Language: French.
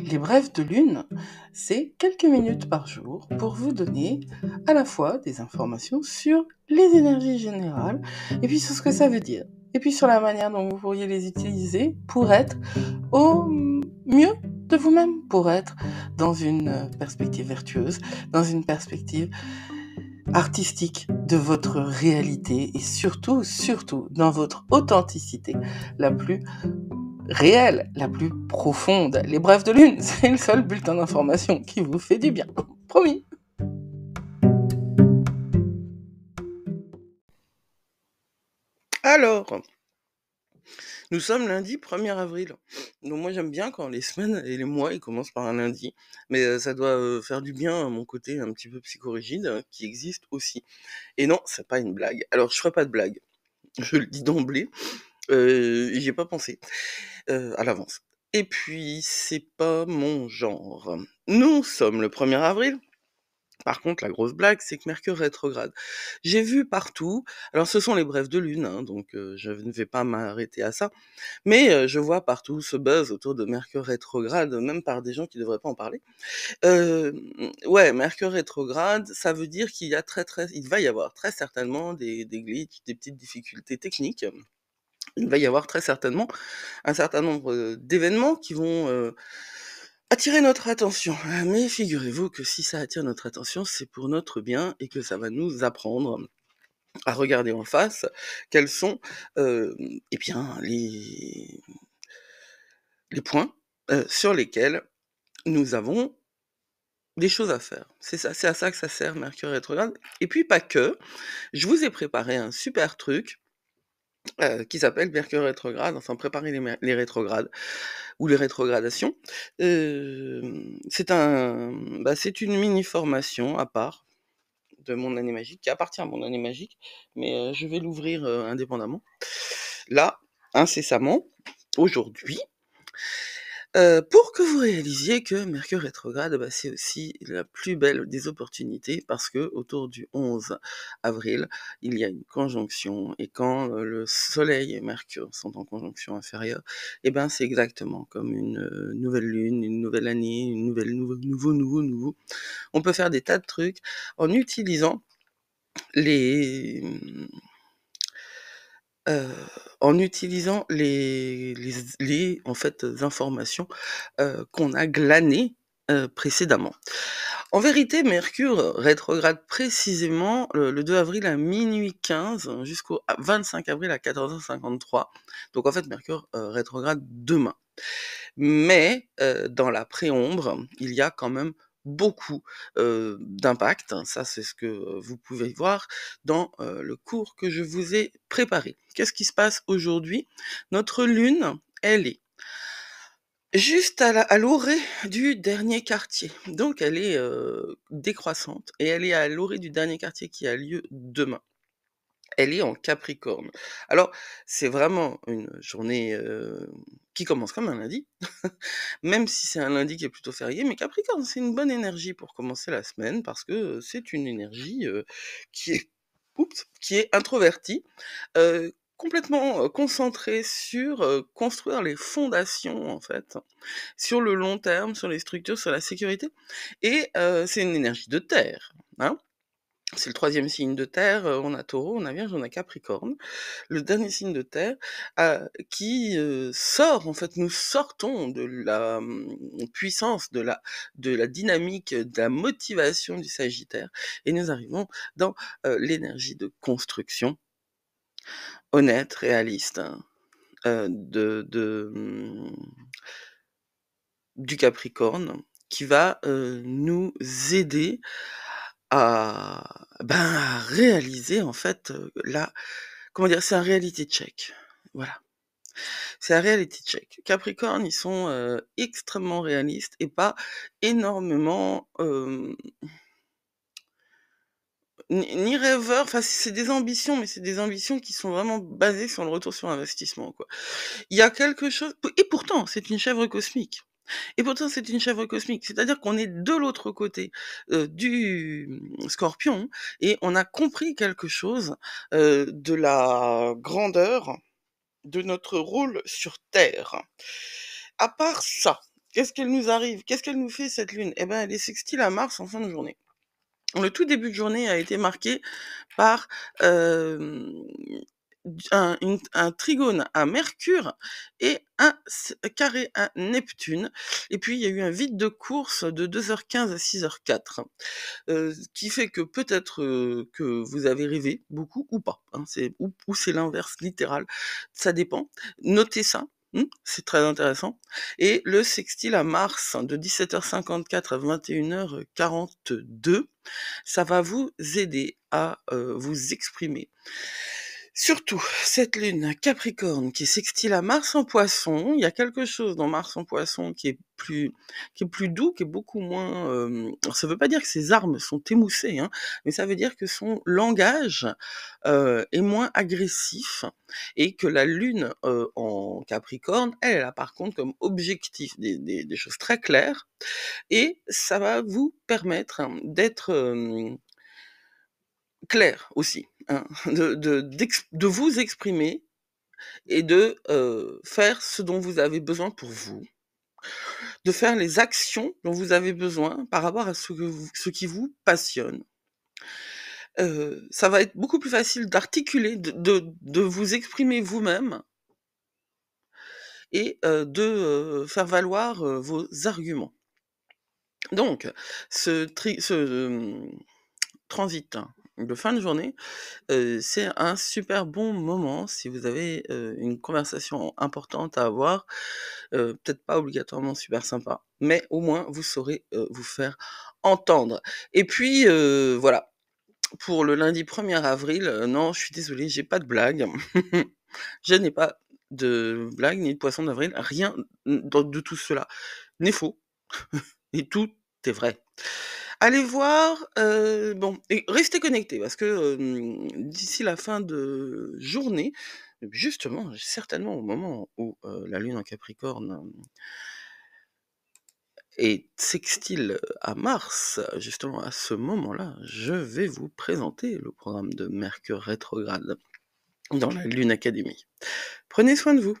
Les brèves de lune, c'est quelques minutes par jour pour vous donner à la fois des informations sur les énergies générales et puis sur ce que ça veut dire. Et puis sur la manière dont vous pourriez les utiliser pour être au mieux de vous-même, pour être dans une perspective vertueuse, dans une perspective artistique de votre réalité et surtout, dans votre authenticité la plus réelle, la plus profonde. Les brèves de lune, c'est le seul bulletin d'information qui vous fait du bien. Promis. Alors, nous sommes lundi 1er avril. Donc moi j'aime bien quand les semaines et les mois ils commencent par un lundi. Mais ça doit faire du bien à mon côté un petit peu psychorigide qui existe aussi. Et non, c'est pas une blague. Alors je ferai pas de blague. Je le dis d'emblée. J'y ai pas pensé à l'avance. Et puis, c'est pas mon genre. Nous sommes le 1er avril. Par contre, la grosse blague, c'est que Mercure rétrograde. J'ai vu partout, alors ce sont les brèves de lune, hein, donc je ne vais pas m'arrêter à ça, mais je vois partout ce buzz autour de Mercure rétrograde, même par des gens qui devraient pas en parler. Euh, ouais, Mercure rétrograde, ça veut dire qu'il y a il va y avoir très certainement des glitches, des petites difficultés techniques. Il va y avoir très certainement un certain nombre d'événements qui vont attirer notre attention. Mais figurez-vous que si ça attire notre attention, c'est pour notre bien et que ça va nous apprendre à regarder en face quels sont eh bien, les points sur lesquels nous avons des choses à faire. C'est ça, c'est à ça que ça sert Mercure rétrograde. Et puis pas que, je vous ai préparé un super truc qui s'appelle Mercure rétrograde, enfin préparer les rétrogrades ou les rétrogradations. C'est une mini formation à part de mon année magique, qui appartient à mon année magique, mais je vais l'ouvrir indépendamment. Là, incessamment, aujourd'hui, pour que vous réalisiez que Mercure rétrograde, c'est aussi la plus belle des opportunités, parce que autour du 11 avril, il y a une conjonction, et quand le Soleil et Mercure sont en conjonction inférieure, c'est exactement comme une nouvelle lune, une nouvelle année, une nouvelle, nouveau. On peut faire des tas de trucs en utilisant les Heu, en utilisant en fait, informations, qu'on a glanées, précédemment. En vérité, Mercure rétrograde précisément le 2 avril à 12h15 jusqu'au 25 avril à 14h53. Donc en fait, Mercure, rétrograde demain. Mais dans la préombre, il y a quand même beaucoup d'impact. Ça, c'est ce que vous pouvez voir dans le cours que je vous ai préparé. Qu'est-ce qui se passe aujourd'hui? Notre lune, elle est juste à l'orée du dernier quartier. Donc elle est décroissante et elle est à l'orée du dernier quartier qui a lieu demain. Elle est en Capricorne. Alors, c'est vraiment une journée qui commence comme un lundi, même si c'est un lundi qui est plutôt férié, mais Capricorne, c'est une bonne énergie pour commencer la semaine, parce que c'est une énergie qui est, qui est introvertie, complètement concentrée sur construire les fondations, en fait, sur le long terme, sur les structures, sur la sécurité, et c'est une énergie de terre, hein. C'est le troisième signe de terre, on a Taureau, on a Vierge, on a Capricorne. Le dernier signe de terre, qui sort, en fait, nous sortons de la puissance, de la dynamique, de la motivation du Sagittaire, et nous arrivons dans l'énergie de construction honnête, réaliste, hein, du Capricorne, qui va nous aider à réaliser, en fait, comment dire? C'est un reality check. Voilà. C'est un reality check. Capricorne, ils sont extrêmement réalistes et pas énormément ni rêveurs. Enfin, c'est des ambitions, mais c'est des ambitions qui sont vraiment basées sur le retour sur investissement, quoi. Il y a quelque chose, et pourtant, c'est une chèvre cosmique. Et pourtant, c'est une chèvre cosmique. C'est-à-dire qu'on est de l'autre côté du Scorpion, et on a compris quelque chose de la grandeur de notre rôle sur Terre. À part ça, qu'est-ce qu'elle nous arrive? Qu'est-ce qu'elle nous fait cette lune? Eh ben, elle est sextile à Mars en fin de journée. Le tout début de journée a été marqué par, hem, un trigone à Mercure et un carré à Neptune, et puis il y a eu un vide de course de 2h15 à 6h04, qui fait que peut-être, que vous avez rêvé beaucoup ou pas, hein, ou c'est l'inverse littéral, ça dépend. Notez ça, c'est très intéressant, et le sextile à Mars de 17h54 à 21h42, ça va vous aider à, vous exprimer. Surtout, cette lune Capricorne qui est sextile à Mars en Poisson, il y a quelque chose dans Mars en Poisson qui est plus doux, qui est beaucoup moins, alors ça veut pas dire que ses armes sont émoussées, hein, mais ça veut dire que son langage, est moins agressif, et que la lune, en Capricorne, elle a par contre comme objectif des choses très claires, et ça va vous permettre, d'être, clair aussi, hein, de vous exprimer et de, faire ce dont vous avez besoin pour vous, de faire les actions dont vous avez besoin par rapport à ce qui vous passionne. Ça va être beaucoup plus facile d'articuler, de vous exprimer vous-même, et faire valoir, vos arguments. Donc ce transit de fin de journée, c'est un super bon moment si vous avez, une conversation importante à avoir, peut-être pas obligatoirement super sympa, mais au moins vous saurez, vous faire entendre. Et puis, voilà, pour le lundi 1er avril, non, je suis désolée, j'ai pas de blague. Je n'ai pas de blague ni de poisson d'avril, rien de tout cela n'est faux et tout est vrai. Allez voir, bon, et restez connectés parce que, d'ici la fin de journée, justement, certainement au moment où, la lune en Capricorne, est sextile à Mars, justement à ce moment-là, je vais vous présenter le programme de Mercure rétrograde dans la Lune Académie. Prenez soin de vous.